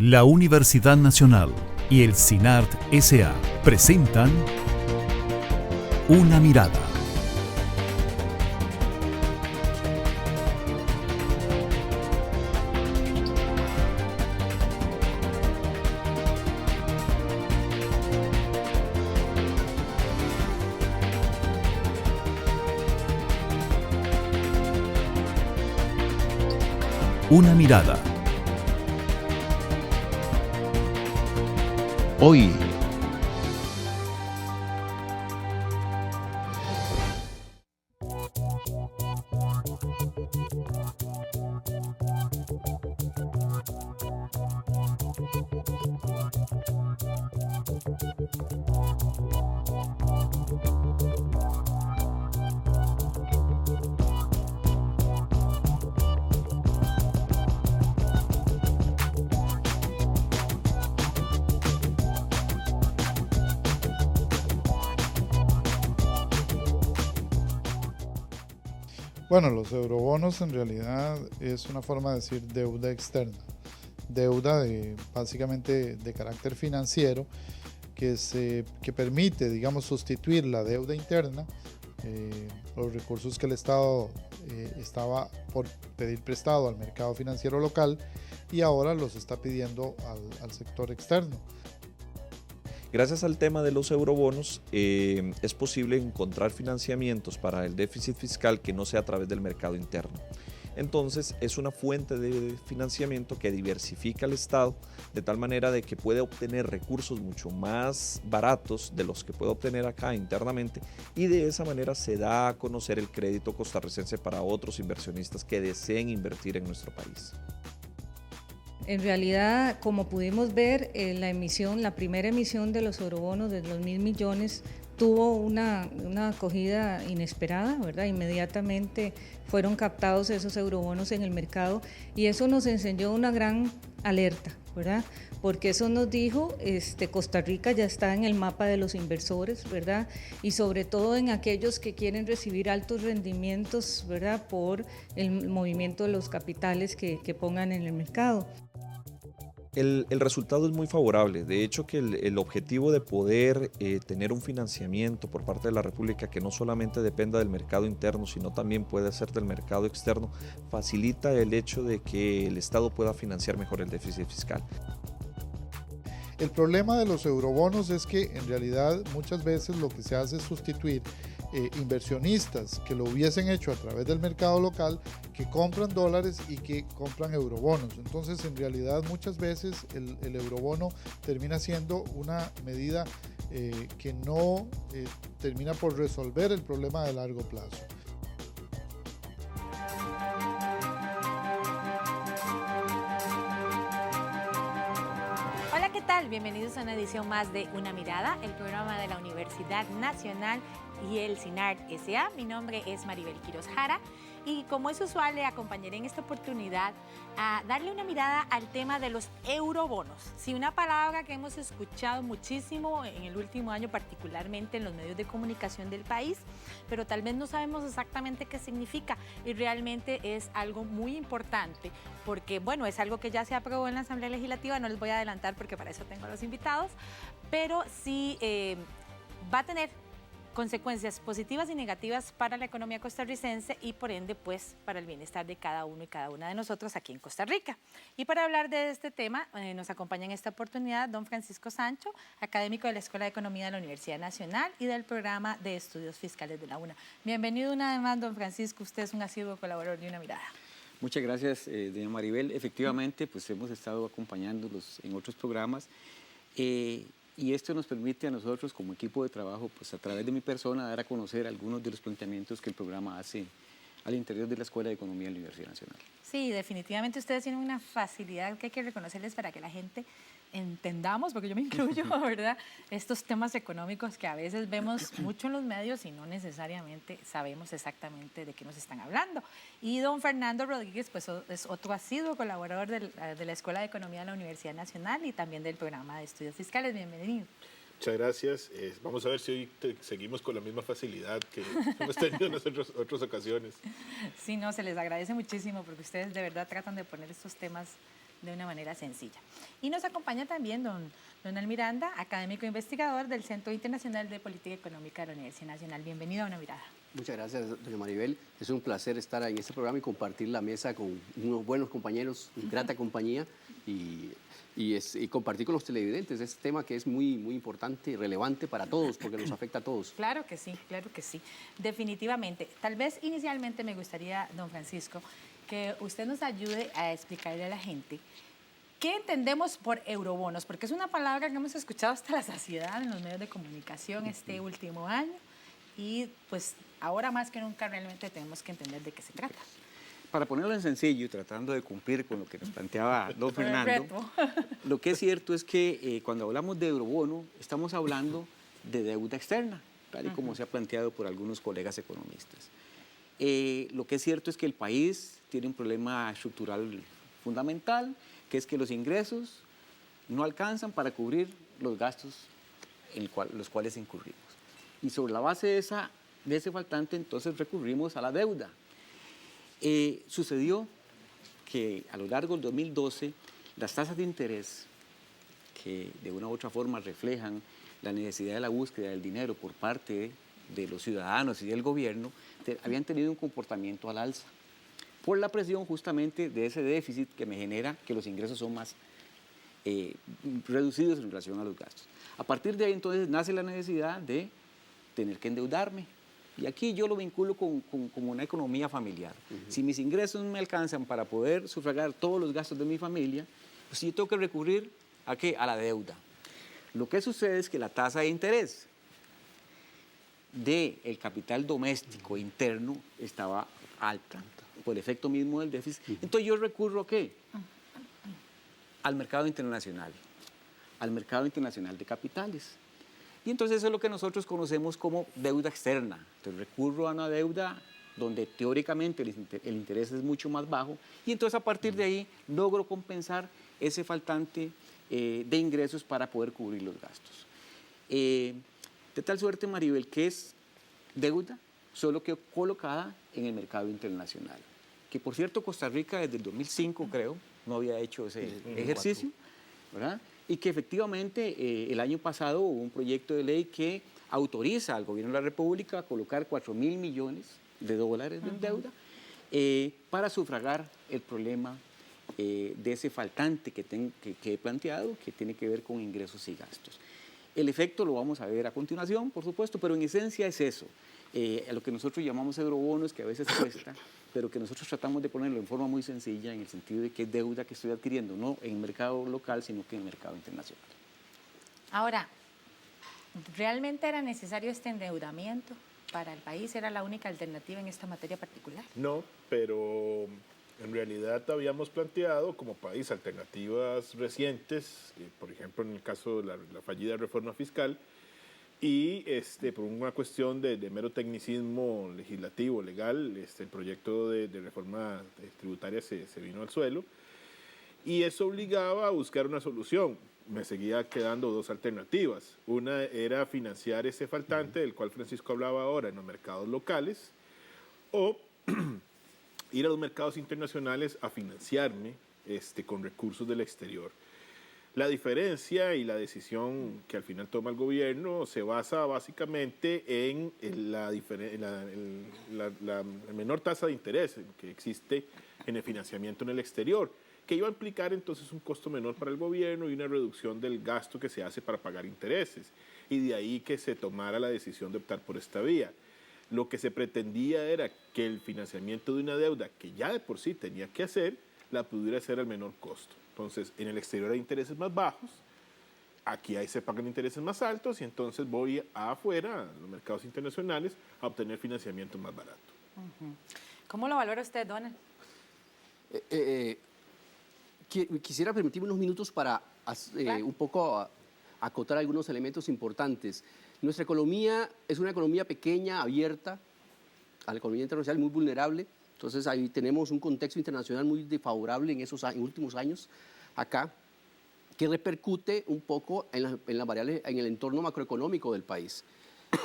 La Universidad Nacional y el SINART S.A. presentan Una Mirada. Una Mirada. Hoy, bueno, los eurobonos en realidad es una forma de decir deuda externa, deuda básicamente de carácter financiero que permite, digamos, sustituir la deuda interna, los recursos que el Estado estaba por pedir prestado al mercado financiero local y ahora los está pidiendo al sector externo. Gracias al tema de los eurobonos es posible encontrar financiamientos para el déficit fiscal que no sea a través del mercado interno. Entonces es una fuente de financiamiento que diversifica al Estado de tal manera de que puede obtener recursos mucho más baratos de los que puede obtener acá internamente y de esa manera se da a conocer el crédito costarricense para otros inversionistas que deseen invertir en nuestro país. En realidad, como pudimos ver, la primera emisión de los eurobonos de los 1.000 millones tuvo una acogida inesperada, ¿verdad? Inmediatamente fueron captados esos eurobonos en el mercado y eso nos enseñó una gran alerta, ¿verdad? Porque eso nos dijo, Costa Rica ya está en el mapa de los inversores, ¿verdad? Y sobre todo en aquellos que quieren recibir altos rendimientos, ¿verdad? Por el movimiento de los capitales que pongan en el mercado. El resultado es muy favorable, de hecho que el objetivo de poder tener un financiamiento por parte de la República que no solamente dependa del mercado interno, sino también puede ser del mercado externo, facilita el hecho de que el Estado pueda financiar mejor el déficit fiscal. El problema de los eurobonos es que en realidad muchas veces lo que se hace es sustituir inversionistas que lo hubiesen hecho a través del mercado local, que compran dólares y que compran eurobonos. Entonces, en realidad, muchas veces el eurobono termina siendo una medida que no termina por resolver el problema de largo plazo. Hola, ¿qué tal? Bienvenidos a una edición más de Una Mirada, el programa de la Universidad Nacional y el SINART S.A. Mi nombre es Maribel Quiroz Jara y como es usual le acompañaré en esta oportunidad a darle una mirada al tema de los eurobonos. Sí, una palabra que hemos escuchado muchísimo en el último año, particularmente en los medios de comunicación del país, pero tal vez no sabemos exactamente qué significa y realmente es algo muy importante porque, bueno, es algo que ya se aprobó en la Asamblea Legislativa, no les voy a adelantar porque para eso tengo a los invitados, pero sí va a tener consecuencias positivas y negativas para la economía costarricense y por ende pues para el bienestar de cada uno y cada una de nosotros aquí en Costa Rica. Y para hablar de este tema nos acompaña en esta oportunidad don Francisco Sancho, académico de la Escuela de Economía de la Universidad Nacional y del Programa de Estudios Fiscales de la UNA. Bienvenido una vez más don Francisco, usted es un asiduo colaborador de Una Mirada. Muchas gracias, doña Maribel. Efectivamente, pues hemos estado acompañándolos en otros programas y esto nos permite a nosotros como equipo de trabajo, pues a través de mi persona, dar a conocer algunos de los planteamientos que el programa hace al interior de la Escuela de Economía de la Universidad Nacional. Sí, definitivamente ustedes tienen una facilidad que hay que reconocerles para que la gente entendamos, porque yo me incluyo, ¿verdad? Estos temas económicos que a veces vemos mucho en los medios y no necesariamente sabemos exactamente de qué nos están hablando. Y don Fernando Rodríguez, pues es otro asiduo colaborador de la Escuela de Economía de la Universidad Nacional y también del Programa de Estudios Fiscales. Bienvenido. Muchas gracias. Vamos a ver si hoy seguimos con la misma facilidad que hemos tenido en otras ocasiones. Sí, no, se les agradece muchísimo porque ustedes de verdad tratan de poner estos temas de una manera sencilla. Y nos acompaña también don Donald Miranda, académico investigador del Centro Internacional de Política Económica de la Universidad Nacional. Bienvenido a Una Mirada. Muchas gracias, doña Maribel. Es un placer estar en este programa y compartir la mesa con unos buenos compañeros, grata compañía, y compartir con los televidentes este tema que es muy, muy importante y relevante para todos, porque nos afecta a todos. Claro que sí, definitivamente. Tal vez inicialmente me gustaría, don Francisco, que usted nos ayude a explicarle a la gente qué entendemos por eurobonos, porque es una palabra que hemos escuchado hasta la saciedad en los medios de comunicación este último año, y pues ahora más que nunca realmente tenemos que entender de qué se trata. Para ponerlo en sencillo, tratando de cumplir con lo que nos planteaba don Fernando, lo que es cierto es que cuando hablamos de eurobono, estamos hablando de deuda externa, tal y como se ha planteado por algunos colegas economistas. Lo que es cierto es que el país tiene un problema estructural fundamental, que es que los ingresos no alcanzan para cubrir los gastos en los cuales incurrimos. Y sobre la base de ese faltante, entonces recurrimos a la deuda. Sucedió que a lo largo del 2012 las tasas de interés, que de una u otra forma reflejan la necesidad de la búsqueda del dinero por parte de los ciudadanos y del gobierno, habían tenido un comportamiento al alza, por la presión justamente de ese déficit que me genera que los ingresos son más reducidos en relación a los gastos. A partir de ahí entonces nace la necesidad de tener que endeudarme. Y aquí yo lo vinculo con una economía familiar. Si mis ingresos no me alcanzan para poder sufragar todos los gastos de mi familia, pues yo tengo que recurrir ¿a qué? A la deuda. Lo que sucede es que la tasa de interés del capital doméstico interno estaba alta por el efecto mismo del déficit. Entonces yo recurro ¿a qué? Al mercado internacional de capitales. Y entonces eso es lo que nosotros conocemos como deuda externa. Entonces recurro a una deuda donde teóricamente el interés es mucho más bajo, y entonces a partir de ahí logro compensar ese faltante de ingresos para poder cubrir los gastos. De tal suerte, Maribel, que es deuda solo que colocada en el mercado internacional. Que por cierto Costa Rica desde el 2005 creo no había hecho ese ejercicio, ¿verdad? Y que efectivamente el año pasado hubo un proyecto de ley que autoriza al gobierno de la República a colocar $4.000 millones de deuda para sufragar el problema de ese faltante que he planteado, que tiene que ver con ingresos y gastos. El efecto lo vamos a ver a continuación, por supuesto, pero en esencia es eso, a lo que nosotros llamamos eurobonos, que a veces cuesta, pero que nosotros tratamos de ponerlo en forma muy sencilla, en el sentido de que es deuda que estoy adquiriendo, no en el mercado local, sino que en el mercado internacional. Ahora, ¿realmente era necesario este endeudamiento para el país? ¿Era la única alternativa en esta materia particular? No, pero en realidad habíamos planteado como país alternativas recientes, por ejemplo en el caso de la fallida reforma fiscal, y por una cuestión de mero tecnicismo legislativo, legal, el proyecto de reforma tributaria se vino al suelo, y eso obligaba a buscar una solución. Me seguía quedando dos alternativas. Una era financiar ese faltante del cual Francisco hablaba ahora en los mercados locales, o ir a los mercados internacionales a financiarme con recursos del exterior. La diferencia y la decisión que al final toma el gobierno se basa básicamente en la menor tasa de interés que existe en el financiamiento en el exterior, que iba a implicar entonces un costo menor para el gobierno y una reducción del gasto que se hace para pagar intereses. Y de ahí que se tomara la decisión de optar por esta vía. Lo que se pretendía era que el financiamiento de una deuda que ya de por sí tenía que hacer, la pudiera hacer al menor costo. Entonces, en el exterior hay intereses más bajos, aquí se pagan intereses más altos, y entonces voy afuera, a los mercados internacionales, a obtener financiamiento más barato. ¿Cómo lo valora usted, Donald? Quisiera permitirme unos minutos para un poco acotar algunos elementos importantes. Nuestra economía es una economía pequeña, abierta a la economía internacional, muy vulnerable. Entonces ahí tenemos un contexto internacional muy desfavorable en esos últimos años acá, que repercute un poco en las variables, en el entorno macroeconómico del país.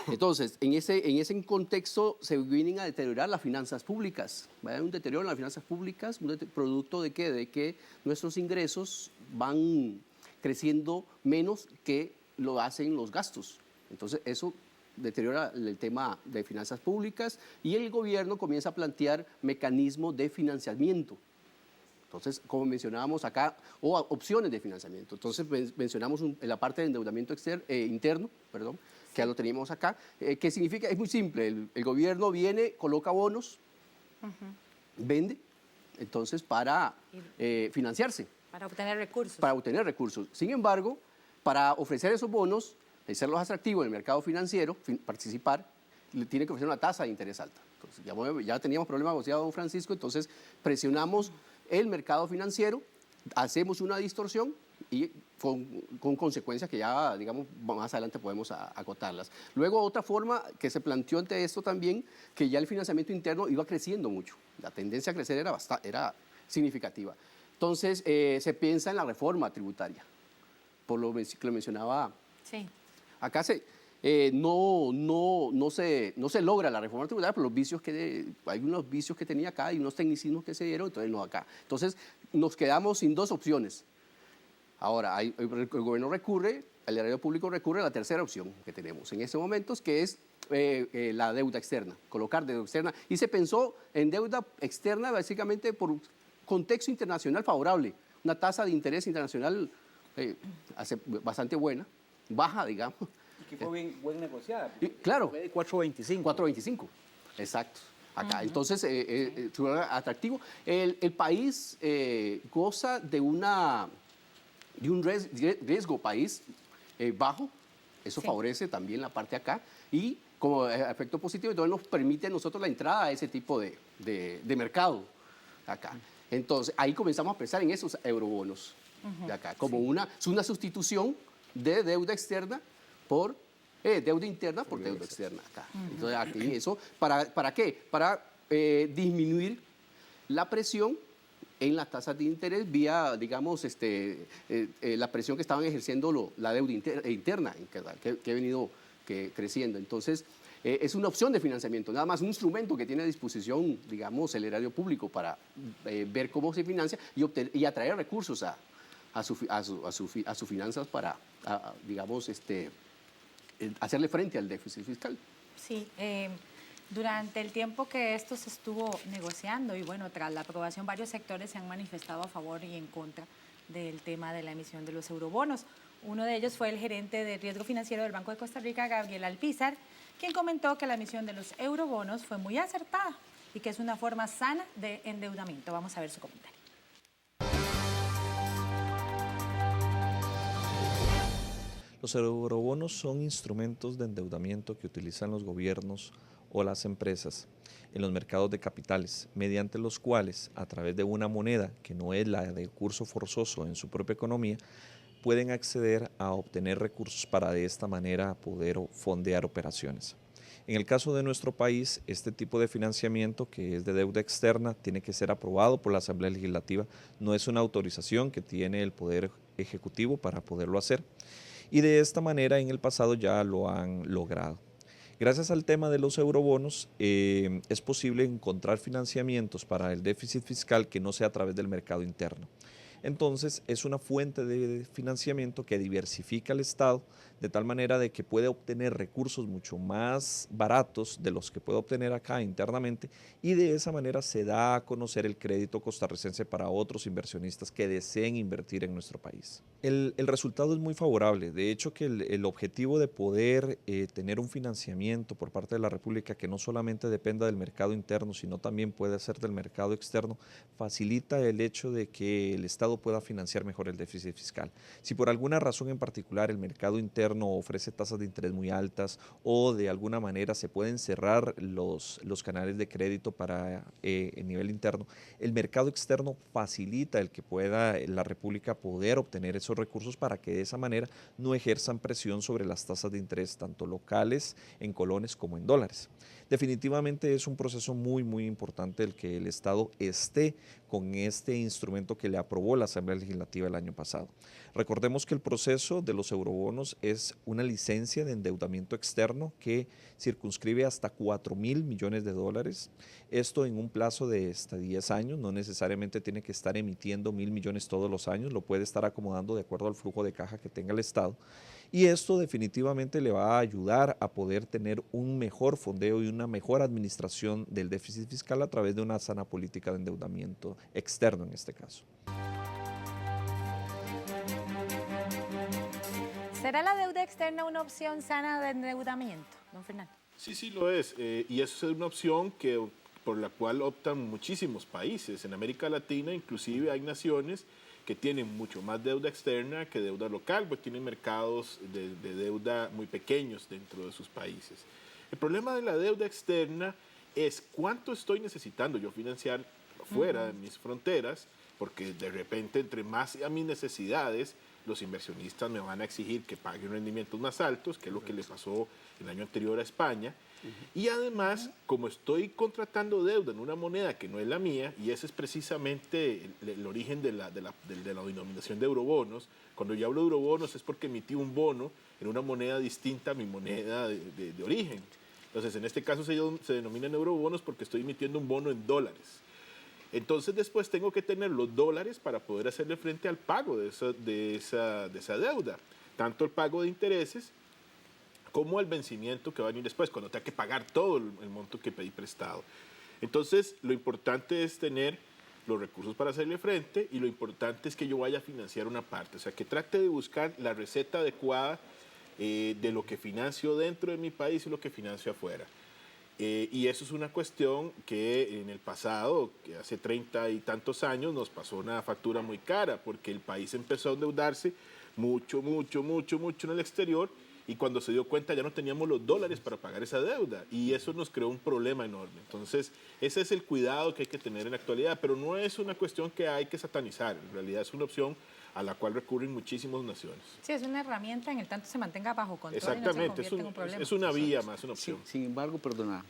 Entonces, en ese contexto se vienen a deteriorar las finanzas públicas. Va a haber un deterioro en las finanzas públicas, producto de qué? De que nuestros ingresos van creciendo menos que lo hacen los gastos. Entonces, eso deteriora el tema de finanzas públicas y el gobierno comienza a plantear mecanismos de financiamiento. Entonces, como mencionábamos acá, o opciones de financiamiento. Entonces, mencionamos en la parte de endeudamiento interno, que ya lo teníamos acá, que significa, es muy simple, el gobierno viene, coloca bonos, vende, entonces para financiarse. Para obtener recursos. Para obtener recursos. Sin embargo, para ofrecer esos bonos, hacerlos atractivos en el mercado financiero, participar, le tiene que ofrecer una tasa de interés alta. Entonces, ya teníamos problemas negociados, don Francisco, entonces presionamos el mercado financiero, hacemos una distorsión y con consecuencias que ya, digamos, más adelante podemos acotarlas. Luego, otra forma que se planteó ante esto también, que ya el financiamiento interno iba creciendo mucho. La tendencia a crecer era significativa. Entonces, se piensa en la reforma tributaria, por lo que lo mencionaba. Sí. Acá no se logra la reforma tributaria por los vicios hay unos vicios que tenía acá y unos tecnicismos que se dieron, entonces no acá. Entonces, nos quedamos sin dos opciones. Ahora, el gobierno recurre, el erario público recurre a la tercera opción que tenemos en estos momentos, que es la deuda externa, colocar deuda externa. Y se pensó en deuda externa básicamente por un contexto internacional favorable, una tasa de interés internacional bastante buena, baja, digamos. Y que fue bien negociada. Claro. Fue de 4.25. 4.25, exacto. Acá. Entonces, fue atractivo. El país goza de un riesgo país bajo, eso favorece también la parte acá, y como efecto positivo, entonces nos permite a nosotros la entrada a ese tipo de mercado acá. Entonces, ahí comenzamos a pensar en esos eurobonos de acá, como una sustitución de deuda externa por deuda interna por deuda externa acá. Entonces, aquí eso, ¿para qué? Para disminuir la presión en las tasas de interés vía, digamos, la presión que estaban ejerciendo la deuda interna que ha venido creciendo. Entonces, es una opción de financiamiento, nada más un instrumento que tiene a disposición, digamos, el erario público para ver cómo se financia y atraer recursos a sus finanzas para, digamos, hacerle frente al déficit fiscal. Sí, durante el tiempo que esto se estuvo negociando y bueno, tras la aprobación, varios sectores se han manifestado a favor y en contra del tema de la emisión de los eurobonos. Uno de ellos fue el gerente de riesgo financiero del Banco de Costa Rica, Gabriel Alpizar, quien comentó que la emisión de los eurobonos fue muy acertada y que es una forma sana de endeudamiento. Vamos a ver su comentario. Los eurobonos son instrumentos de endeudamiento que utilizan los gobiernos o las empresas en los mercados de capitales, mediante los cuales, a través de una moneda que no es la de curso forzoso en su propia economía, pueden acceder a obtener recursos para de esta manera poder fondear operaciones. En el caso de nuestro país, este tipo de financiamiento, que es de deuda externa, tiene que ser aprobado por la Asamblea Legislativa, no es una autorización que tiene el Poder Ejecutivo para poderlo hacer. Y de esta manera en el pasado ya lo han logrado. Gracias al tema de los eurobonos es posible encontrar financiamientos para el déficit fiscal que no sea a través del mercado interno. Entonces es una fuente de financiamiento que diversifica el Estado de tal manera de que puede obtener recursos mucho más baratos de los que puede obtener acá internamente y de esa manera se da a conocer el crédito costarricense para otros inversionistas que deseen invertir en nuestro país. El resultado es muy favorable, de hecho que el objetivo de poder tener un financiamiento por parte de la República que no solamente dependa del mercado interno sino también puede ser del mercado externo facilita el hecho de que el Estado pueda financiar mejor el déficit fiscal. Si por alguna razón en particular el mercado interno ofrece tasas de interés muy altas o de alguna manera se pueden cerrar los canales de crédito para el nivel interno, el mercado externo facilita el que pueda la República poder obtener esos recursos para que de esa manera no ejerzan presión sobre las tasas de interés tanto locales en colones como en dólares. Definitivamente es un proceso muy importante el que el Estado esté con este instrumento que le aprobó la Asamblea Legislativa el año pasado. Recordemos que el proceso de los eurobonos es una licencia de endeudamiento externo que circunscribe hasta 4.000 millones de dólares. Esto en un plazo de hasta 10 años, no necesariamente tiene que estar emitiendo 1.000 millones todos los años, lo puede estar acomodando de acuerdo al flujo de caja que tenga el Estado. Y esto definitivamente le va a ayudar a poder tener un mejor fondeo y una mejor administración del déficit fiscal a través de una sana política de endeudamiento externo en este caso. ¿Será la deuda externa una opción sana de endeudamiento, don Fernando? Sí lo es. Y eso es una opción por la cual optan muchísimos países. En América Latina inclusive hay naciones que tienen mucho más deuda externa que deuda local, pues tienen mercados de deuda muy pequeños dentro de sus países. El problema de la deuda externa es cuánto estoy necesitando yo financiar fuera de mis fronteras, porque de repente entre más a mis necesidades, los inversionistas me van a exigir que pague rendimientos más altos, que es lo que le pasó el año anterior a España. Y además, como estoy contratando deuda en una moneda que no es la mía, y ese es precisamente el origen de la denominación de eurobonos, cuando yo hablo de eurobonos es porque emití un bono en una moneda distinta a mi moneda de origen. Entonces, en este caso se denominan eurobonos porque estoy emitiendo un bono en dólares. Entonces después tengo que tener los dólares para poder hacerle frente al pago de esa deuda, tanto el pago de intereses como el vencimiento que va a venir después, cuando tenga que pagar todo el monto que pedí prestado. Entonces lo importante es tener los recursos para hacerle frente y lo importante es que yo vaya a financiar una parte, o sea que trate de buscar la receta adecuada de lo que financio dentro de mi país y lo que financio afuera. Y eso es una cuestión que en el pasado, que hace 30 y tantos años, nos pasó una factura muy cara, porque el país empezó a endeudarse mucho en el exterior, y cuando se dio cuenta ya no teníamos los dólares para pagar esa deuda, y eso nos creó un problema enorme. Entonces, ese es el cuidado que hay que tener en la actualidad, pero no es una cuestión que hay que satanizar, en realidad es una opción a la cual recurren muchísimas naciones. Sí, es una herramienta en el tanto se mantenga bajo control. Exactamente, y no se convierta en un problema. es una vía más, una opción. Sin embargo, perdona,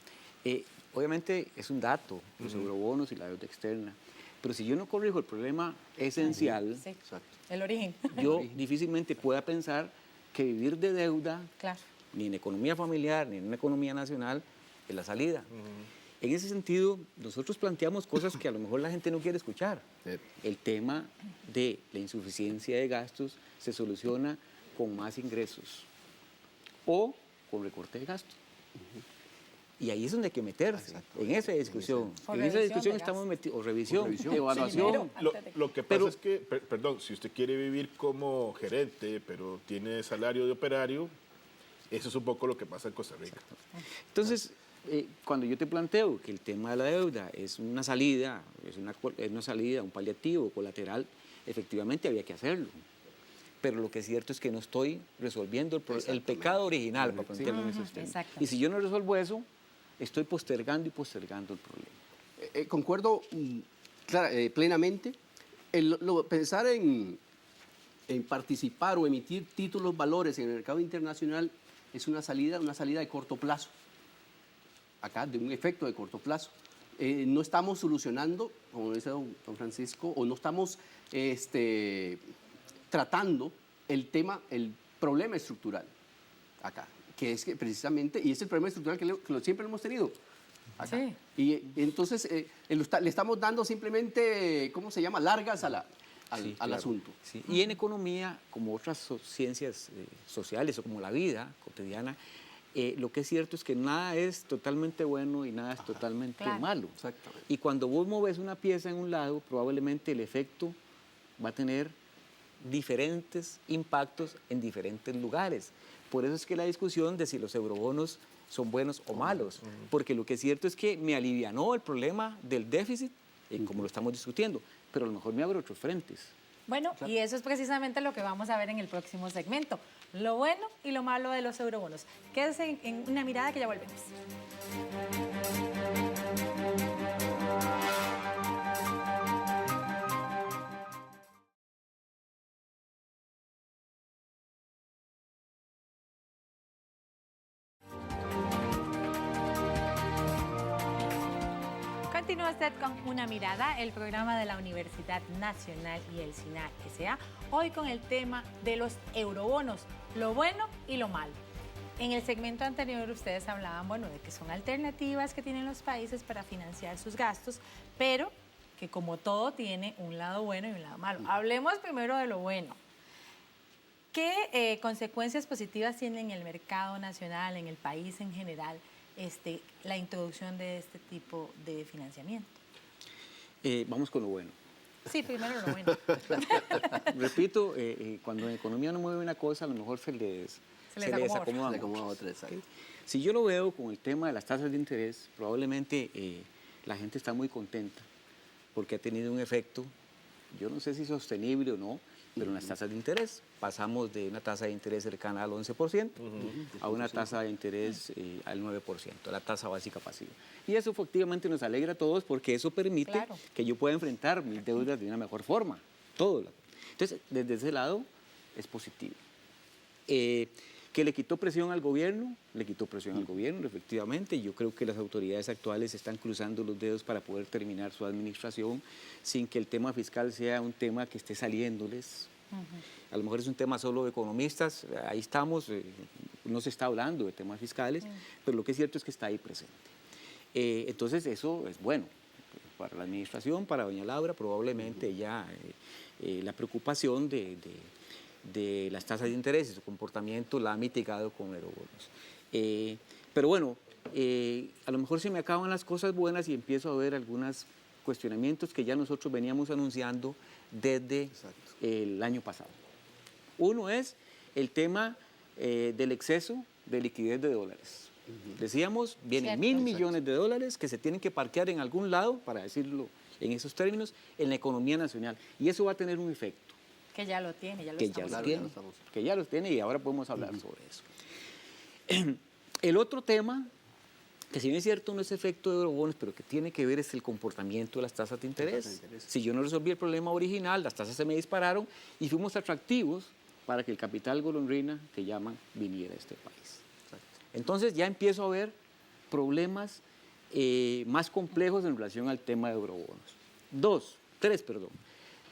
obviamente es un dato, los eurobonos y la deuda externa, pero si yo no corrijo el problema esencial, Sí, el origen. yo difícilmente pueda pensar que vivir de deuda, Claro. ni en economía familiar, ni en una economía nacional, es la salida. En ese sentido, nosotros planteamos cosas que a lo mejor la gente no quiere escuchar. El tema de la insuficiencia de gastos se soluciona con más ingresos o con recorte de gastos. Y ahí es donde hay que meterse, en esa discusión. O En esa revisión discusión de estamos gastos. metidos, o revisión, revisión. evaluación. Lo que pasa es que, perdón, si usted quiere vivir como gerente, pero tiene salario de operario, eso es un poco lo que pasa en Costa Rica. Entonces, cuando yo te planteo que el tema de la deuda es una salida, es una salida, un paliativo, colateral, efectivamente había que hacerlo. Pero lo que es cierto es que no estoy resolviendo el pecado original, para plantearlo en esos temas. Exacto. Y si yo no resuelvo eso, estoy postergando y postergando el problema. Concuerdo plenamente. Pensar en participar o emitir títulos valores en el mercado internacional es una salida de corto plazo. Acá, de un efecto de corto plazo. No estamos solucionando, como dice don Francisco, o no estamos tratando el problema estructural acá, que es que precisamente, y es el problema estructural que siempre lo hemos tenido acá. Sí. Y entonces le estamos dando simplemente, ¿cómo se llama?, largas al Claro, asunto. sí. Y en economía, como otras ciencias sociales o como la vida cotidiana, lo que es cierto es que nada es totalmente bueno y nada es totalmente malo. Exactamente. Y cuando vos moves una pieza en un lado, probablemente el efecto va a tener diferentes impactos en diferentes lugares. Por eso es que la discusión de si los eurobonos son buenos o malos, porque lo que es cierto es que me alivianó el problema del déficit, como lo estamos discutiendo, pero a lo mejor me abre otros frentes. Bueno, y eso es precisamente lo que vamos a ver en el próximo segmento. Lo bueno y lo malo de los eurobonos. Quédense en una mirada que ya volvemos. Continúa usted con Una Mirada, el programa de la Universidad Nacional y el SINAR S.A. Hoy con el tema de los eurobonos, lo bueno y lo malo. En el segmento anterior ustedes hablaban, bueno, de que son alternativas que tienen los países para financiar sus gastos, pero que como todo tiene un lado bueno y un lado malo. Hablemos primero de lo bueno. ¿Qué consecuencias positivas tiene en el mercado nacional, en el país en general, la introducción de este tipo de financiamiento? Vamos con lo bueno. Sí, primero lo bueno. Repito, cuando en economía no mueve una cosa, a lo mejor se les acomoda otra. Si yo lo veo con el tema de las tasas de interés, probablemente la gente está muy contenta porque ha tenido un efecto, yo no sé si sostenible o no, pero en las tasas de interés pasamos de una tasa de interés cercana al 11% a una tasa de interés al 9%, la tasa básica pasiva. Y eso efectivamente nos alegra a todos porque eso permite que yo pueda enfrentar mis deudas de una mejor forma. Todo. Entonces, desde ese lado es positivo. Que le quitó presión al gobierno, efectivamente. Yo creo que las autoridades actuales están cruzando los dedos para poder terminar su administración sin que el tema fiscal sea un tema que esté saliéndoles. A lo mejor es un tema solo de economistas, ahí estamos, no se está hablando de temas fiscales, pero lo que es cierto es que está ahí presente. Entonces eso es bueno para la administración, para doña Laura, probablemente ya la preocupación de las tasas de interés y su comportamiento la ha mitigado con eurobonos. Pero bueno, a lo mejor se me acaban las cosas buenas y empiezo a ver algunos cuestionamientos que ya nosotros veníamos anunciando desde el año pasado. Uno es el tema del exceso de liquidez de dólares. Decíamos, vienen 1.000 millones de dólares que se tienen que parquear en algún lado, para decirlo en esos términos, en la economía nacional. Y eso va a tener un efecto. Que ya lo tiene, que ya los tiene y ahora podemos hablar sobre eso. El otro tema, que si bien es cierto no es efecto de eurobonos, pero que tiene que ver es el comportamiento de las tasas de interés. Si yo no resolví el problema original, las tasas se me dispararon y fuimos atractivos para que el capital golondrina, que llaman, viniera a este país. Entonces ya empiezo a ver problemas más complejos en relación al tema de eurobonos. Tres.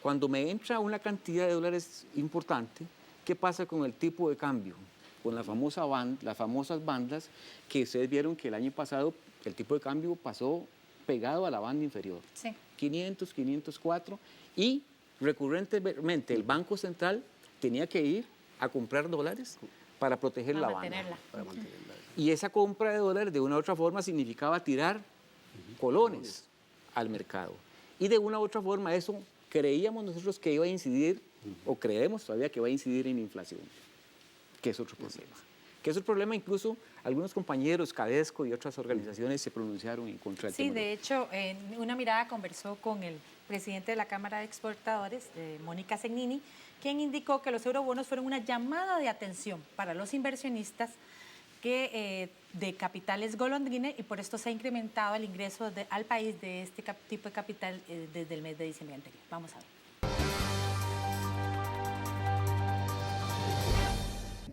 Cuando me entra una cantidad de dólares importante, ¿qué pasa con el tipo de cambio? Con las famosas bandas que ustedes vieron que el año pasado el tipo de cambio pasó pegado a la banda inferior. Sí. 500, 504 y recurrentemente el Banco Central tenía que ir a comprar dólares para proteger la banda. Y esa compra de dólares de una u otra forma significaba tirar colones al mercado. Y de una u otra forma eso creíamos nosotros que iba a incidir, o creemos todavía que va a incidir en inflación, que es otro problema. Que es otro problema, incluso algunos compañeros, Cadesco y otras organizaciones se pronunciaron en contra del tema. Sí, de hecho, en Una Mirada conversó con el presidente de la Cámara de Exportadores, Mónica Segnini, quien indicó que los eurobonos fueron una llamada de atención para los inversionistas de capitales golondrina y por esto se ha incrementado el ingreso al país de este tipo de capital desde el mes de diciembre anterior. Vamos a ver.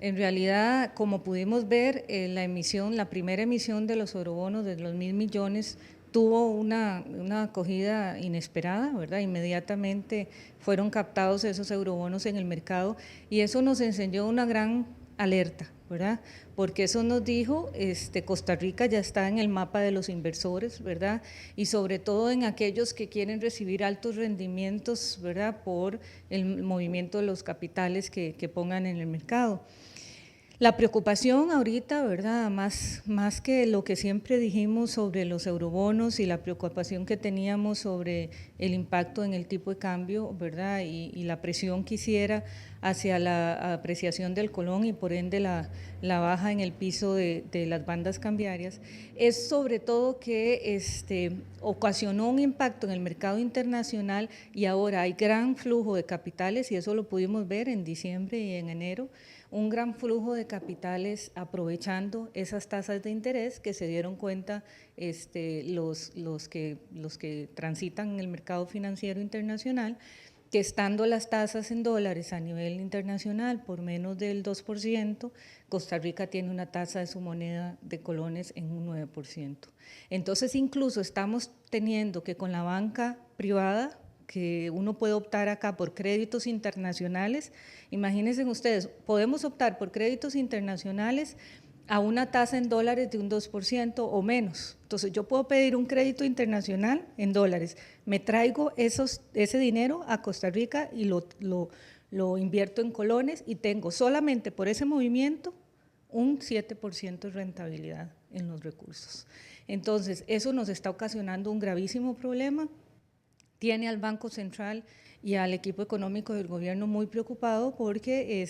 En realidad, como pudimos ver, la primera emisión de los eurobonos de los 1.000 millones tuvo una acogida inesperada, ¿verdad? Inmediatamente fueron captados esos eurobonos en el mercado y eso nos enseñó una gran alerta, ¿verdad? Porque eso nos dijo, Costa Rica ya está en el mapa de los inversores, ¿verdad? Y sobre todo en aquellos que quieren recibir altos rendimientos, ¿verdad? Por el movimiento de los capitales que pongan en el mercado. La preocupación ahorita, ¿verdad? Más que lo que siempre dijimos sobre los eurobonos y la preocupación que teníamos sobre el impacto en el tipo de cambio, ¿verdad? Y la presión que hiciera hacia la apreciación del colón y por ende la baja en el piso de las bandas cambiarias, es sobre todo que ocasionó un impacto en el mercado internacional y ahora hay gran flujo de capitales y eso lo pudimos ver en diciembre y en enero, un gran flujo de capitales aprovechando esas tasas de interés que se dieron cuenta los que transitan en el mercado financiero internacional que estando las tasas en dólares a nivel internacional por menos del 2%, Costa Rica tiene una tasa de su moneda de colones en un 9%. Entonces, incluso estamos teniendo que con la banca privada, que uno puede optar acá por créditos internacionales, imagínense ustedes, podemos optar por créditos internacionales a una tasa en dólares de un 2% o menos. Entonces, yo puedo pedir un crédito internacional en dólares, me traigo ese dinero a Costa Rica y lo invierto en colones y tengo solamente por ese movimiento un 7% de rentabilidad en los recursos. Entonces, eso nos está ocasionando un gravísimo problema, tiene al Banco Central y al equipo económico del gobierno muy preocupado porque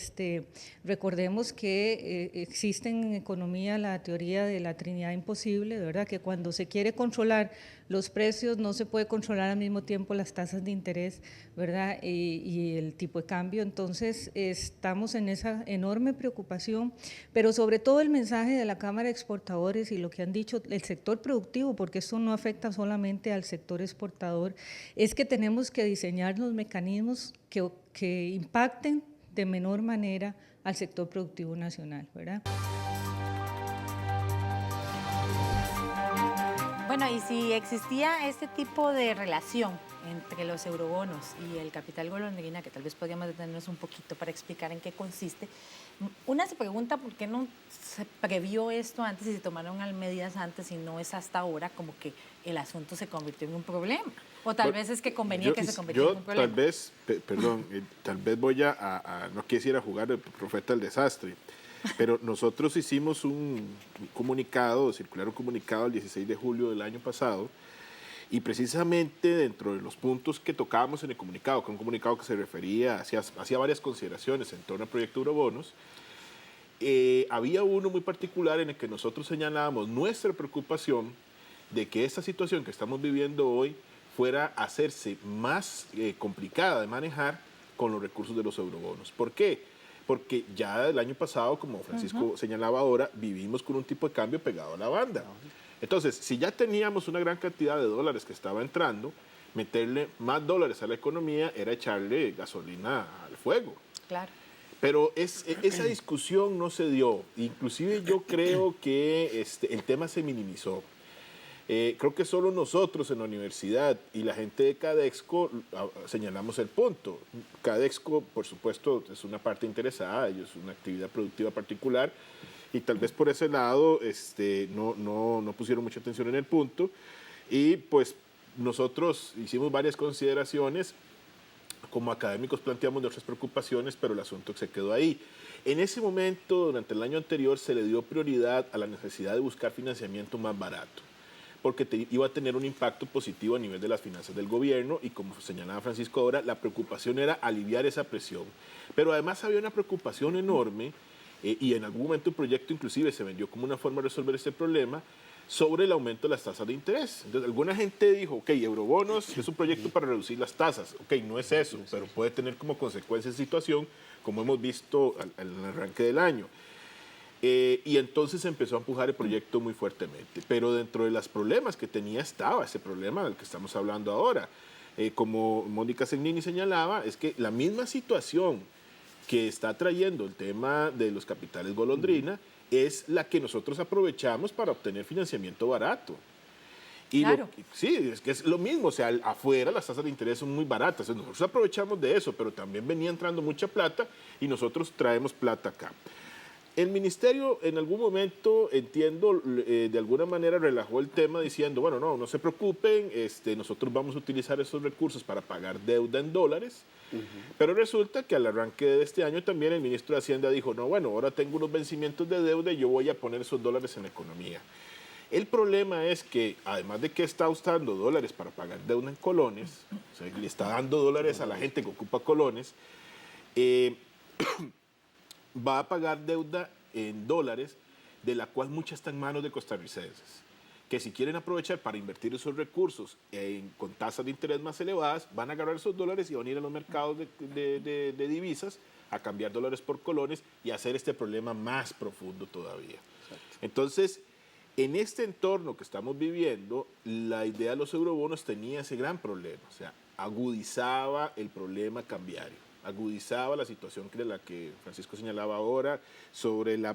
recordemos que existe en economía la teoría de la Trinidad imposible, de verdad que cuando se quiere controlar los precios no se puede controlar al mismo tiempo las tasas de interés, ¿verdad? Y el tipo de cambio. Entonces estamos en esa enorme preocupación, pero sobre todo el mensaje de la Cámara de Exportadores y lo que han dicho el sector productivo, porque esto no afecta solamente al sector exportador, es que tenemos que diseñar los mecanismos que impacten de menor manera al sector productivo nacional, ¿verdad? Bueno, y si existía este tipo de relación entre los eurobonos y el capital golondrina, que tal vez podríamos detenernos un poquito para explicar en qué consiste, una se pregunta por qué no se previó esto antes y se tomaron medidas antes y no es hasta ahora como que el asunto se convirtió en un problema. O tal vez es que convenía que se convirtiera en un problema. Tal vez, tal vez voy no quisiera jugar el profeta del desastre, pero nosotros hicimos circular un comunicado el 16 de julio del año pasado, y precisamente dentro de los puntos que tocábamos en el comunicado, que un comunicado que se refería, hacía varias consideraciones en torno al proyecto Eurobonos, había uno muy particular en el que nosotros señalábamos nuestra preocupación de que esta situación que estamos viviendo hoy fuera a hacerse más complicada de manejar con los recursos de los eurobonos. ¿Por qué? Porque ya el año pasado, como Francisco señalaba ahora, vivimos con un tipo de cambio pegado a la banda. Entonces, si ya teníamos una gran cantidad de dólares que estaba entrando, meterle más dólares a la economía era echarle gasolina al fuego. Claro. Pero esa discusión no se dio. Inclusive yo creo que el tema se minimizó. Creo que solo nosotros en la universidad y la gente de Cadexco señalamos el punto. Cadexco, por supuesto, es una parte interesada, ellos es una actividad productiva particular, y tal vez por ese lado no pusieron mucha atención en el punto, y pues nosotros hicimos varias consideraciones, como académicos planteamos nuestras preocupaciones, pero el asunto se quedó ahí. En ese momento, durante el año anterior, se le dio prioridad a la necesidad de buscar financiamiento más barato, porque iba a tener un impacto positivo a nivel de las finanzas del gobierno, y como señalaba Francisco ahora, la preocupación era aliviar esa presión. Pero además había una preocupación enorme, y en algún momento el proyecto inclusive se vendió como una forma de resolver este problema, sobre el aumento de las tasas de interés. Entonces, alguna gente dijo, ok, eurobonos es un proyecto para reducir las tasas. Ok, no es eso, pero puede tener como consecuencia esa situación, como hemos visto al arranque del año. Y entonces empezó a empujar el proyecto muy fuertemente. Pero dentro de los problemas que tenía estaba ese problema del que estamos hablando ahora. Como Mónica Segnini señalaba, es que la misma situación que está trayendo el tema de los capitales golondrina es la que nosotros aprovechamos para obtener financiamiento barato. Y claro. Sí, es que es lo mismo, o sea, afuera las tasas de interés son muy baratas, nosotros aprovechamos de eso, pero también venía entrando mucha plata y nosotros traemos plata acá. El ministerio en algún momento, entiendo, de alguna manera relajó el tema diciendo, bueno, no se preocupen, nosotros vamos a utilizar esos recursos para pagar deuda en dólares, pero resulta que al arranque de este año también el ministro de Hacienda dijo, no, bueno, ahora tengo unos vencimientos de deuda y yo voy a poner esos dólares en la economía. El problema es que, además de que está usando dólares para pagar deuda en colones, o sea, le está dando dólares a la gente que ocupa colones, va a pagar deuda en dólares, de la cual mucha está en manos de costarricenses, que si quieren aprovechar para invertir esos recursos con tasas de interés más elevadas, van a agarrar esos dólares y van a ir a los mercados de divisas a cambiar dólares por colones y hacer este problema más profundo todavía. Exacto. Entonces, en este entorno que estamos viviendo, la idea de los eurobonos tenía ese gran problema. O sea, agudizaba el problema cambiario, agudizaba la situación que la que Francisco señalaba ahora sobre la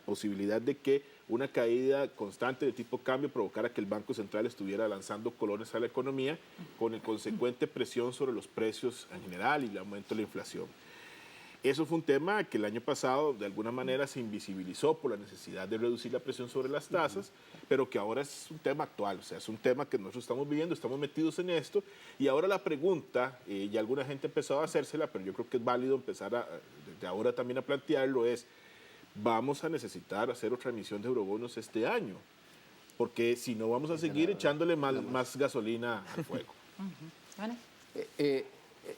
posibilidad de que una caída constante de tipo cambio provocara que el Banco Central estuviera lanzando colones a la economía con el consecuente presión sobre los precios en general y el aumento de la inflación. Eso fue un tema que el año pasado de alguna manera se invisibilizó por la necesidad de reducir la presión sobre las tasas, pero que ahora es un tema actual, o sea, es un tema que nosotros estamos viviendo, estamos metidos en esto, y ahora la pregunta, y alguna gente ha empezado a hacérsela, pero yo creo que es válido empezar desde ahora también a plantearlo, es, ¿vamos a necesitar hacer otra emisión de eurobonos este año? Porque si no vamos a seguir echándole más gasolina al fuego. Bueno.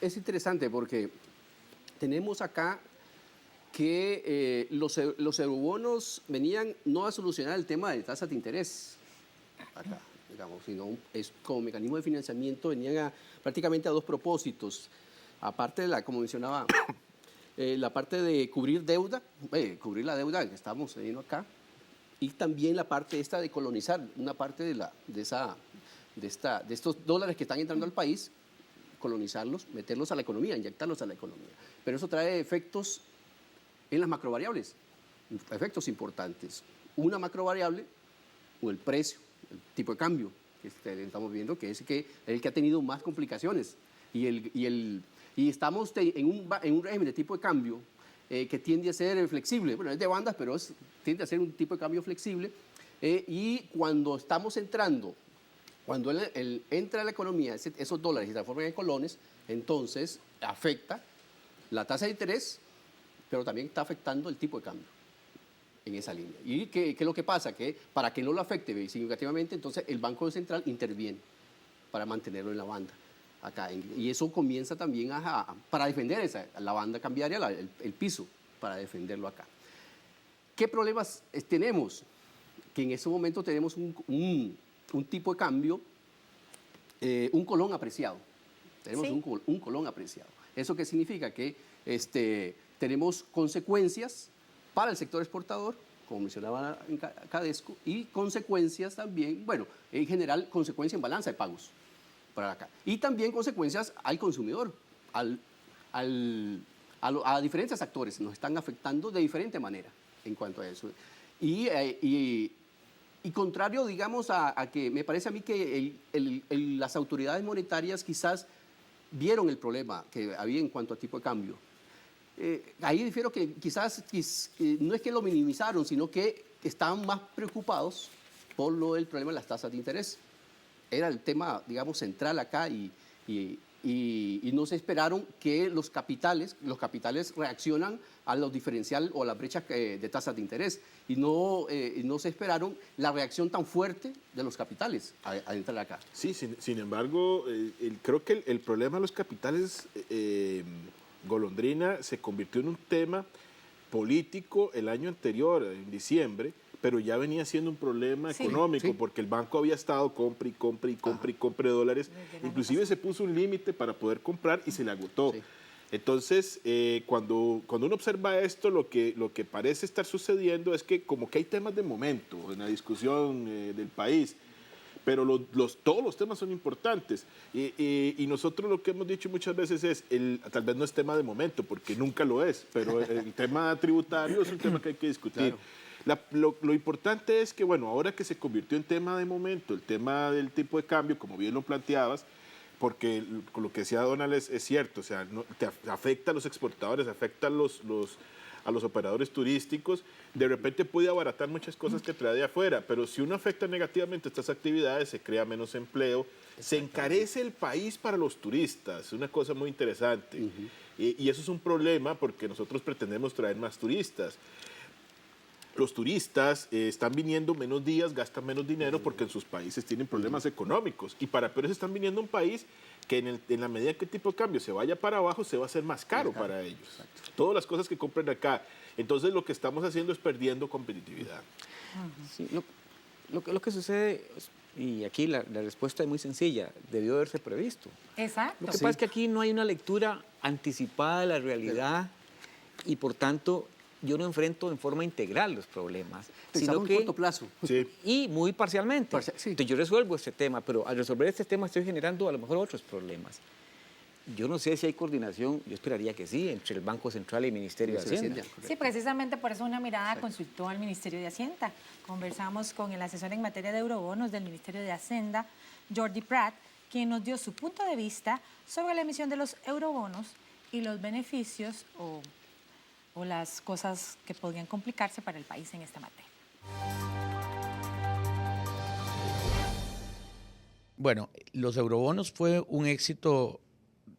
Es interesante porque tenemos acá que los eurobonos venían no a solucionar el tema de tasas de interés, acá, digamos, sino es como mecanismo de financiamiento, venían prácticamente a dos propósitos. Aparte de como mencionaba, la parte de cubrir deuda, cubrir la deuda que estamos teniendo acá, y también la parte esta de colonizar una parte de estos dólares que están entrando al país, colonizarlos, meterlos a la economía, inyectarlos a la economía. Pero eso trae efectos en las macrovariables, efectos importantes. Una macrovariable, o el precio, el tipo de cambio que estamos viendo, que es el que ha tenido más complicaciones. Y estamos en un régimen de tipo de cambio que tiende a ser flexible. Bueno, es de bandas, pero tiende a ser un tipo de cambio flexible. Y cuando estamos entrando, cuando entra a la economía esos dólares y se transforman en colones, entonces afecta la tasa de interés, pero también está afectando el tipo de cambio en esa línea. ¿Y qué es lo que pasa? Que para que no lo afecte significativamente, entonces el Banco Central interviene para mantenerlo en la banda. Acá, y eso comienza también para defender la banda cambiaria, el piso, para defenderlo acá. ¿Qué problemas tenemos? Que en ese momento tenemos un tipo de cambio, un colón apreciado. Tenemos un colón apreciado. ¿Eso qué significa? Que tenemos consecuencias para el sector exportador, como mencionaba en Cadesco, y consecuencias también, bueno, en general, consecuencias en balanza de pagos para acá. Y también consecuencias al consumidor, a diferentes actores. Nos están afectando de diferente manera en cuanto a eso. Y contrario, digamos, a que me parece a mí que las autoridades monetarias quizás vieron el problema que había en cuanto a tipo de cambio. Ahí difiero que quizás no es que lo minimizaron, sino que estaban más preocupados por lo del problema de las tasas de interés. Era el tema, digamos, central acá y no se esperaron que los capitales reaccionan a los diferencial o a las brechas de tasas de interés y no se esperaron la reacción tan fuerte de los capitales a entrar acá. Sí, sin embargo, creo que el problema de los capitales, Golondrina, se convirtió en un tema político el año anterior, en diciembre, pero ya venía siendo un problema económico, porque el banco había estado compre dólares, inclusive se puso un límite para poder comprar y se le agotó. Sí. Entonces, cuando uno observa esto, lo que parece estar sucediendo es que como que hay temas de momento en la discusión del país, pero todos los temas son importantes. Y nosotros lo que hemos dicho muchas veces es, tal vez no es tema de momento, porque nunca lo es, pero el tema tributario es un tema que hay que discutir. Claro. Lo importante es que, bueno, ahora que se convirtió en tema de momento, el tema del tipo de cambio, como bien lo planteabas, porque con lo que decía Donald es cierto, o sea, te afecta a los exportadores, afecta a los operadores turísticos, de repente puede abaratar muchas cosas que trae de afuera, pero si uno afecta negativamente estas actividades, se crea menos empleo, se encarece el país para los turistas, es una cosa muy interesante. Y eso es un problema porque nosotros pretendemos traer más turistas. Los turistas están viniendo menos días, gastan menos dinero porque en sus países tienen problemas económicos. Y para peor están viniendo a un país que en la medida que el tipo de cambio se vaya para abajo, se va a hacer más caro para ellos. Exacto. Todas las cosas que compren acá. Entonces lo que estamos haciendo es perdiendo competitividad. Sí, lo que sucede, y aquí la respuesta es muy sencilla, debió haberse previsto. Exacto. Lo que pasa es que aquí no hay una lectura anticipada de la realidad y por tanto yo no enfrento en forma integral los problemas, Pensamos sino que... en corto plazo. Sí. Y muy parcialmente. Sí. Entonces yo resuelvo este tema, pero al resolver este tema estoy generando a lo mejor otros problemas. Yo no sé si hay coordinación, yo esperaría que sí, entre el Banco Central y el Ministerio de Hacienda. Sí, precisamente por eso Una Mirada consultó al Ministerio de Hacienda. Conversamos con el asesor en materia de eurobonos del Ministerio de Hacienda, Jordi Prat, quien nos dio su punto de vista sobre la emisión de los eurobonos y los beneficios o las cosas que podrían complicarse para el país en esta materia. Bueno, los eurobonos fue un éxito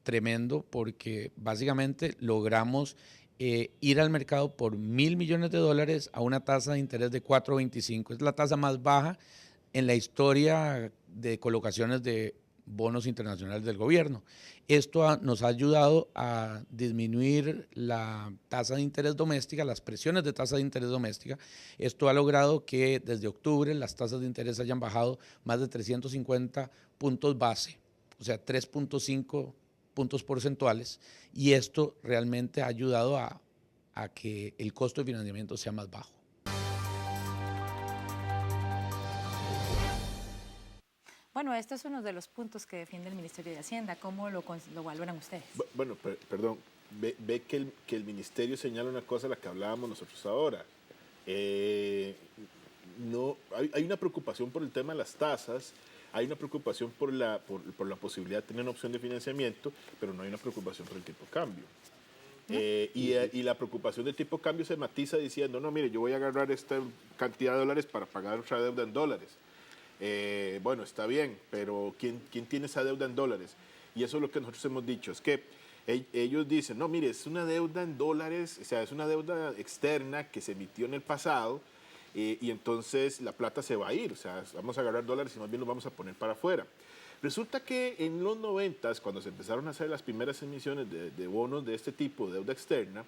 tremendo porque básicamente logramos ir al mercado por $1.000 millones a una tasa de interés de 4.25. Es la tasa más baja en la historia de colocaciones de bonos internacionales del gobierno. Esto nos ha ayudado a disminuir la tasa de interés doméstica, las presiones de tasa de interés doméstica. Esto ha logrado que desde octubre las tasas de interés hayan bajado más de 350 puntos base, o sea, 3.5 puntos porcentuales, y esto realmente ha ayudado a que el costo de financiamiento sea más bajo. Bueno, esto es uno de los puntos que defiende el Ministerio de Hacienda. ¿Cómo lo valoran ustedes? Bueno, perdón, ve que el ministerio señala una cosa a la que hablábamos nosotros ahora. No, hay una preocupación por el tema de las tasas, hay una preocupación por la posibilidad de tener una opción de financiamiento, pero no hay una preocupación por el tipo de cambio. Y la preocupación del tipo de cambio se matiza diciendo, no, mire, yo voy a agarrar esta cantidad de dólares para pagar otra deuda en dólares. Bueno, está bien, pero ¿quién tiene esa deuda en dólares? Y eso es lo que nosotros hemos dicho, es que ellos dicen, no, mire, es una deuda en dólares, o sea, es una deuda externa que se emitió en el pasado y entonces la plata se va a ir, o sea, vamos a agarrar dólares y más bien los vamos a poner para afuera. Resulta que en los 90s, cuando se empezaron a hacer las primeras emisiones de bonos de este tipo, de deuda externa,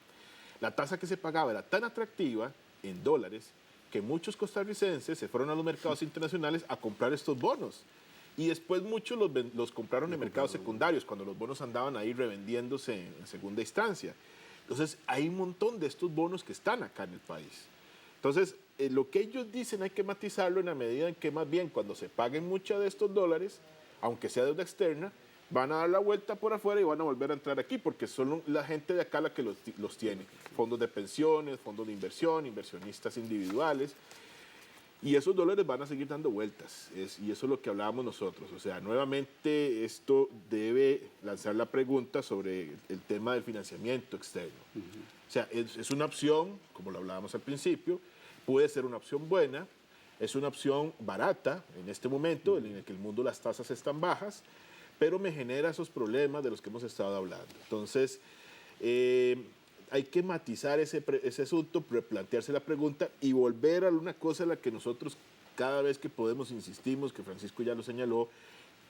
la tasa que se pagaba era tan atractiva en dólares que muchos costarricenses se fueron a los mercados internacionales a comprar estos bonos. Y después muchos los compraron en mercados secundarios, cuando los bonos andaban ahí revendiéndose en segunda instancia. Entonces, hay un montón de estos bonos que están acá en el país. Entonces, lo que ellos dicen hay que matizarlo en la medida en que más bien cuando se paguen muchos de estos dólares, aunque sea deuda externa, van a dar la vuelta por afuera y van a volver a entrar aquí, porque son la gente de acá la que los tiene. Fondos de pensiones, fondos de inversión, inversionistas individuales. Y esos dólares van a seguir dando vueltas. Y eso es lo que hablábamos nosotros. O sea, nuevamente esto debe lanzar la pregunta sobre el tema del financiamiento externo. O sea, es una opción, como lo hablábamos al principio, puede ser una opción buena, es una opción barata en este momento, en el que el mundo las tasas están bajas, pero me genera esos problemas de los que hemos estado hablando. Entonces, hay que matizar ese asunto, replantearse la pregunta y volver a una cosa en la que nosotros cada vez que podemos insistimos, que Francisco ya lo señaló,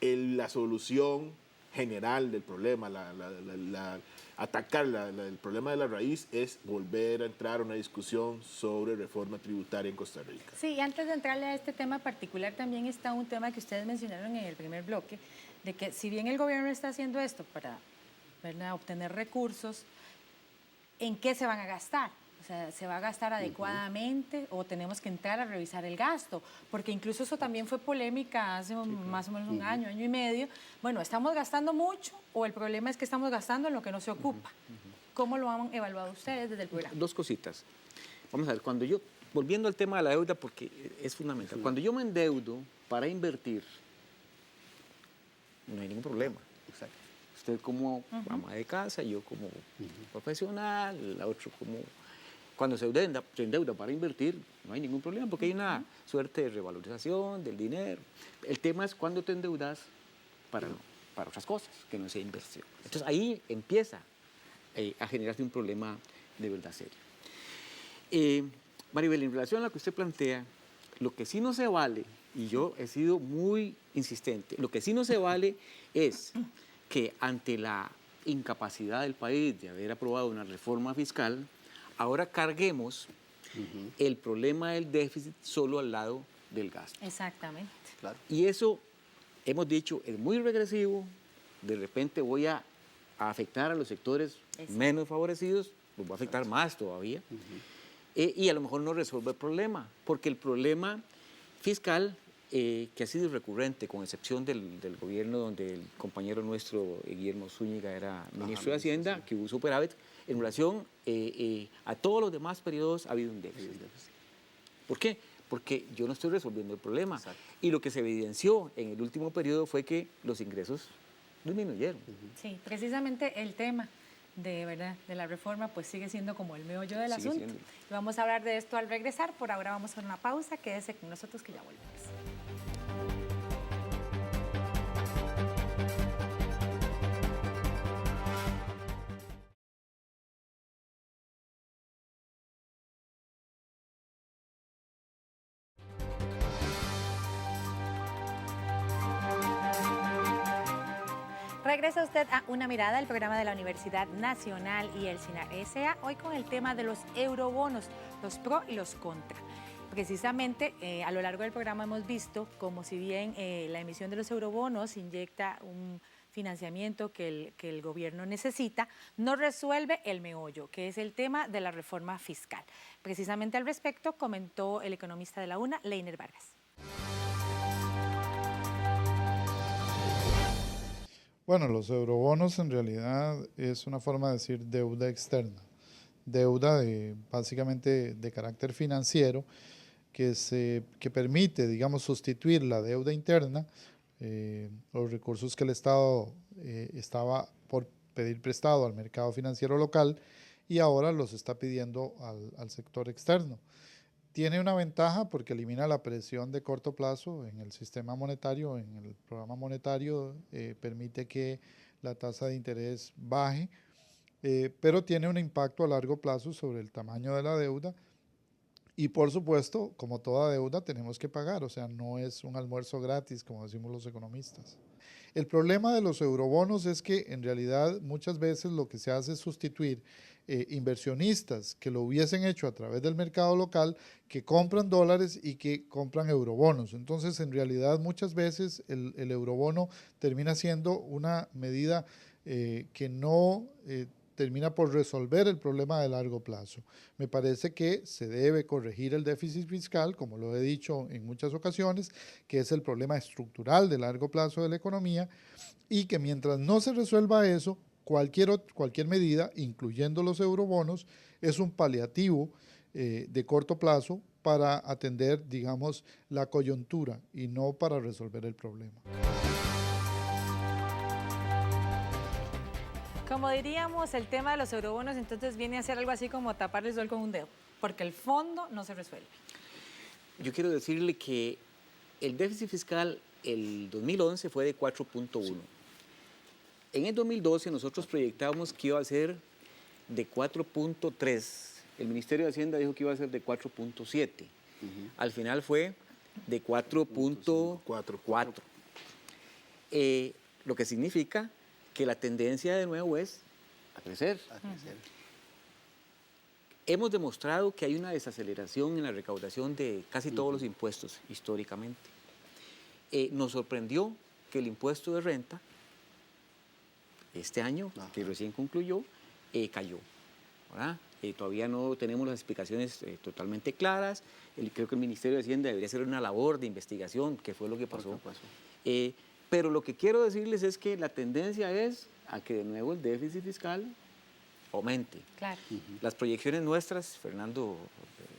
la solución general del problema, atacar el problema de la raíz es volver a entrar a una discusión sobre reforma tributaria en Costa Rica. Sí, y antes de entrarle a este tema particular también está un tema que ustedes mencionaron en el primer bloque, de que si bien el gobierno está haciendo esto para, ¿verdad?, obtener recursos, ¿en qué se van a gastar? O sea, ¿se va a gastar adecuadamente o tenemos que entrar a revisar el gasto? Porque incluso eso también fue polémica hace más o menos un año y medio. Bueno, ¿estamos gastando mucho o el problema es que estamos gastando en lo que no se ocupa? ¿Cómo lo han evaluado ustedes desde el programa? Dos cositas. Vamos a ver, volviendo al tema de la deuda, porque es fundamental. Cuando yo me endeudo para invertir, no hay ningún problema. Exacto. Usted como ama de casa, yo como profesional, el otro como... Cuando se endeuda para invertir, no hay ningún problema, porque hay una suerte de revalorización del dinero. El tema es cuando te endeudas para otras cosas, que no sea inversión. Entonces ahí empieza a generarse un problema de verdad serio. Maribel, en relación a lo que usted plantea, lo que sí no se vale, y yo he sido muy insistente, lo que sí no se vale es que ante la incapacidad del país de haber aprobado una reforma fiscal, ahora carguemos el problema del déficit solo al lado del gasto. Exactamente. Claro. Y eso, hemos dicho, es muy regresivo, de repente voy a afectar a los sectores menos favorecidos, los va a afectar más todavía. Y a lo mejor no resuelve el problema, porque el problema fiscal que ha sido recurrente, con excepción del gobierno donde el compañero nuestro, Guillermo Zúñiga, era ministro de Hacienda, que hubo superávit, en relación a todos los demás periodos ha habido un déficit. ¿Por qué? Porque yo no estoy resolviendo el problema. Exacto. Y lo que se evidenció en el último periodo fue que los ingresos disminuyeron. Sí, precisamente el tema de la reforma pues sigue siendo como el meollo del asunto. Y vamos a hablar de esto al regresar. Por ahora vamos a hacer una pausa. Quédese con nosotros que ya volvemos. Regresa usted a Una Mirada, el programa de la Universidad Nacional y el SINAR S.A., hoy con el tema de los eurobonos, los pro y los contra. Precisamente a lo largo del programa hemos visto como si bien la emisión de los eurobonos inyecta un financiamiento que el gobierno necesita, no resuelve el meollo, que es el tema de la reforma fiscal. Precisamente al respecto comentó el economista de la UNA, Leiner Vargas. Bueno, los eurobonos en realidad es una forma de decir deuda externa, deuda básicamente de carácter financiero que permite, digamos, sustituir la deuda interna, los recursos que el Estado estaba por pedir prestado al mercado financiero local y ahora los está pidiendo al sector externo. Tiene una ventaja porque elimina la presión de corto plazo en el sistema monetario, en el programa monetario, permite que la tasa de interés baje, pero tiene un impacto a largo plazo sobre el tamaño de la deuda y por supuesto, como toda deuda, tenemos que pagar, o sea, no es un almuerzo gratis, como decimos los economistas. El problema de los eurobonos es que en realidad muchas veces lo que se hace es sustituir inversionistas que lo hubiesen hecho a través del mercado local, que compran dólares y que compran eurobonos. Entonces, en realidad muchas veces el eurobono termina siendo una medida que no termina por resolver el problema de largo plazo. Me parece que se debe corregir el déficit fiscal, como lo he dicho en muchas ocasiones, que es el problema estructural de largo plazo de la economía, y que mientras no se resuelva eso, cualquier medida, incluyendo los eurobonos, es un paliativo de corto plazo para atender, digamos, la coyuntura y no para resolver el problema. Como diríamos, el tema de los eurobonos entonces viene a ser algo así como taparle el sol con un dedo, porque el fondo no se resuelve. Yo quiero decirle que el déficit fiscal el 2011 fue de 4.1. Sí. En el 2012 nosotros proyectábamos que iba a ser de 4.3. El Ministerio de Hacienda dijo que iba a ser de 4.7. Al final fue de 4.4. Lo que significa que la tendencia de nuevo es a crecer. Hemos demostrado que hay una desaceleración en la recaudación de casi todos los impuestos históricamente. Nos sorprendió que el impuesto de renta este año, que recién concluyó, cayó, ¿verdad? Todavía no tenemos las explicaciones totalmente claras. Creo que el Ministerio de Hacienda debería hacer una labor de investigación, qué fue lo que pasó. Pero lo que quiero decirles es que la tendencia es a que de nuevo el déficit fiscal aumente. Claro. Las proyecciones nuestras, Fernando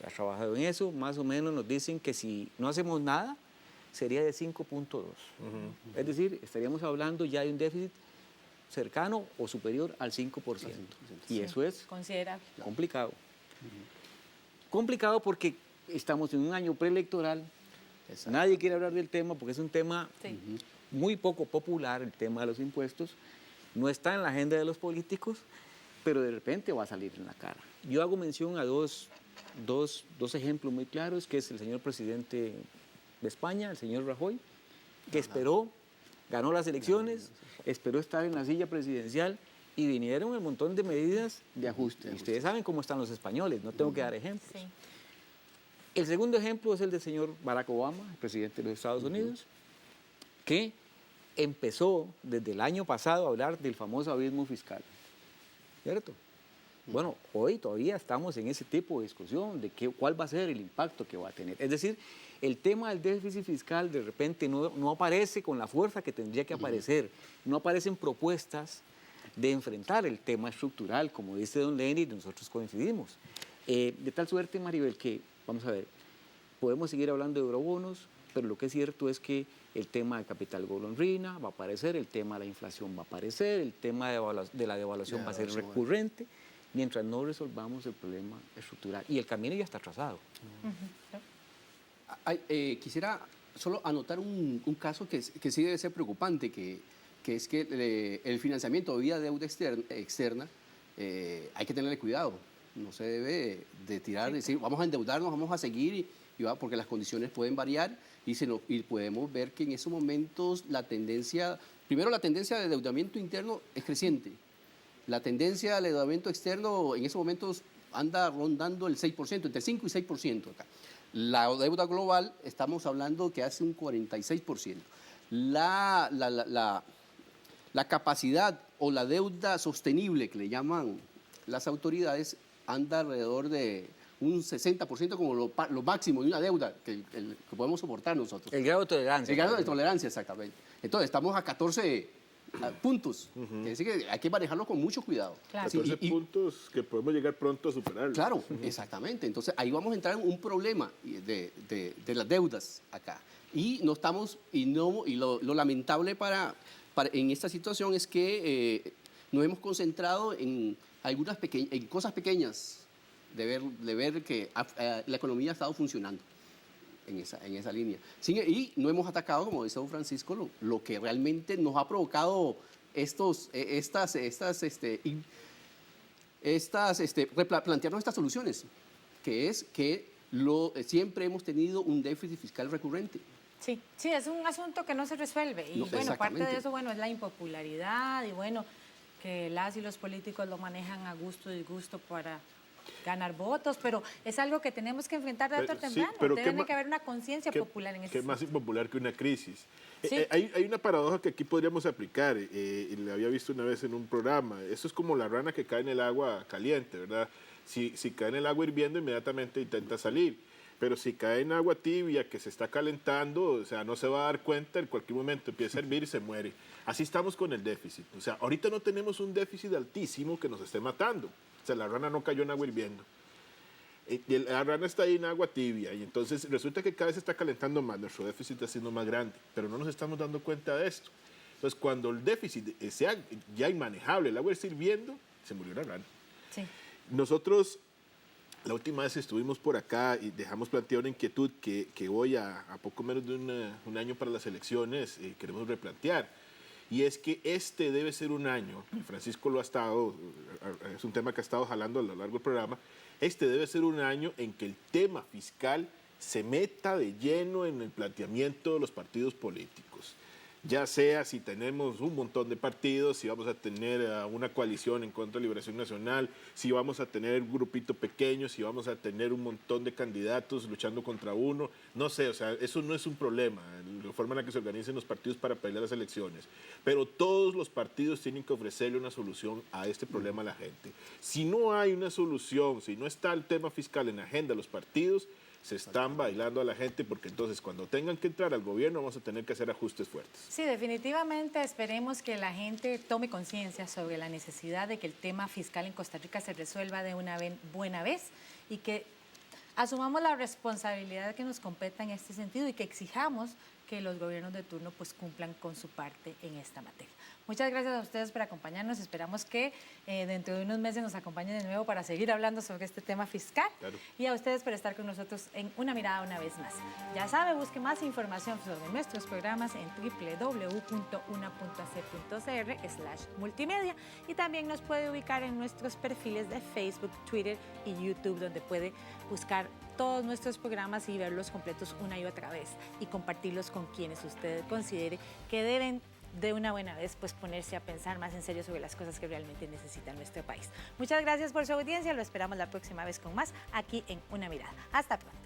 ha trabajado en eso, más o menos nos dicen que si no hacemos nada, sería de 5.2. Es decir, estaríamos hablando ya de un déficit cercano o superior al 5%. Y eso es considerable. Complicado. Complicado porque estamos en un año preelectoral. Exacto. Nadie quiere hablar del tema porque es un tema muy poco popular, el tema de los impuestos. No está en la agenda de los políticos, pero de repente va a salir en la cara. Yo hago mención a dos ejemplos muy claros, que es el señor presidente de España, el señor Rajoy, que esperó, ganó las elecciones, esperó estar en la silla presidencial y vinieron un montón de medidas de ajuste. Y ustedes saben cómo están los españoles, no tengo que dar ejemplos. Sí. El segundo ejemplo es el del señor Barack Obama, el presidente de los Estados Unidos, que empezó desde el año pasado a hablar del famoso abismo fiscal, ¿cierto? Bueno, hoy todavía estamos en ese tipo de discusión de cuál va a ser el impacto que va a tener. Es decir, el tema del déficit fiscal de repente no aparece con la fuerza que tendría que aparecer, no aparecen propuestas de enfrentar el tema estructural, como dice don Lenny, nosotros coincidimos. De tal suerte, Maribel, que, vamos a ver, podemos seguir hablando de eurobonos, pero lo que es cierto es que el tema de capital golondrina va a aparecer, el tema de la inflación va a aparecer, el tema de la devaluación va a ser recurrente, mientras no resolvamos el problema estructural. Y el camino ya está trazado. Quisiera solo anotar un caso que sí debe ser preocupante, que es que el financiamiento vía deuda externa hay que tenerle cuidado. No se debe de tirar, decir, vamos a endeudarnos, vamos a seguir, porque las condiciones pueden variar y podemos ver que en esos momentos la tendencia de endeudamiento interno es creciente. La tendencia de endeudamiento externo en esos momentos anda rondando el 6%, entre 5 y 6% acá. La deuda global, estamos hablando que hace un 46%. La capacidad o la deuda sostenible, que le llaman las autoridades, anda alrededor de un 60% como lo máximo de una deuda que podemos soportar nosotros. El grado de tolerancia. El grado de tolerancia, exactamente. Entonces, estamos a 14 puntos. Es decir, que hay que manejarlo con mucho cuidado. Claro. 14 puntos que podemos llegar pronto a superar. Claro, exactamente. Entonces, ahí vamos a entrar en un problema de las deudas acá. Y no estamos, y lo lamentable en esta situación es que nos hemos concentrado en en cosas pequeñas de ver que la economía ha estado funcionando en esa línea. Y no hemos atacado, como dice don Francisco, lo que realmente nos ha provocado replantearnos estas soluciones, que es que siempre hemos tenido un déficit fiscal recurrente. Sí, es un asunto que no se resuelve. Y bueno, parte de eso, es la impopularidad y que las y los políticos lo manejan a gusto y disgusto para ganar votos, pero es algo que tenemos que enfrentar tarde o temprano. Tiene que haber una conciencia popular en ese sentido. ¿Qué más impopular que una crisis? Sí. Hay una paradoja que aquí podríamos aplicar, y la había visto una vez en un programa. Eso es como la rana que cae en el agua caliente, ¿verdad? Si cae en el agua hirviendo, inmediatamente intenta salir. Pero si cae en agua tibia que se está calentando, o sea, no se va a dar cuenta, en cualquier momento empieza a hervir y se muere. Así estamos con el déficit. O sea, ahorita no tenemos un déficit altísimo que nos esté matando. O sea, la rana no cayó en agua hirviendo. Y la rana está ahí en agua tibia. Y entonces resulta que cada vez se está calentando más. Nuestro déficit está siendo más grande. Pero no nos estamos dando cuenta de esto. Entonces, cuando el déficit sea ya inmanejable, el agua está hirviendo, se murió la rana. Sí. Nosotros, la última vez estuvimos por acá y dejamos planteada una inquietud que hoy, a poco menos de un año para las elecciones, queremos replantear. Y es que este debe ser un año, Francisco lo ha estado, es un tema que ha estado jalando a lo largo del programa, este debe ser un año en que el tema fiscal se meta de lleno en el planteamiento de los partidos políticos. Ya sea si tenemos un montón de partidos, si vamos a tener una coalición en contra de Liberación Nacional, si vamos a tener un grupito pequeño, si vamos a tener un montón de candidatos luchando contra uno, no sé, o sea, eso no es un problema, la forma en la que se organicen los partidos para pelear las elecciones, pero todos los partidos tienen que ofrecerle una solución a este problema a la gente. Si no hay una solución, si no está el tema fiscal en la agenda de los partidos, se están bailando a la gente, porque entonces cuando tengan que entrar al gobierno vamos a tener que hacer ajustes fuertes. Sí, definitivamente esperemos que la gente tome conciencia sobre la necesidad de que el tema fiscal en Costa Rica se resuelva de una buena vez y que asumamos la responsabilidad que nos competa en este sentido y que exijamos que los gobiernos de turno pues cumplan con su parte en esta materia. Muchas gracias a ustedes por acompañarnos. Esperamos que dentro de unos meses nos acompañen de nuevo para seguir hablando sobre este tema fiscal. Claro. Y a ustedes por estar con nosotros en Una Mirada una vez más. Ya sabe, busque más información sobre nuestros programas en www.una.ac.cr/multimedia y también nos puede ubicar en nuestros perfiles de Facebook, Twitter y YouTube, donde puede buscar todos nuestros programas y verlos completos una y otra vez y compartirlos con quienes usted considere que deben de una buena vez pues ponerse a pensar más en serio sobre las cosas que realmente necesita nuestro país. Muchas gracias por su audiencia, lo esperamos la próxima vez con más aquí en Una Mirada. Hasta pronto.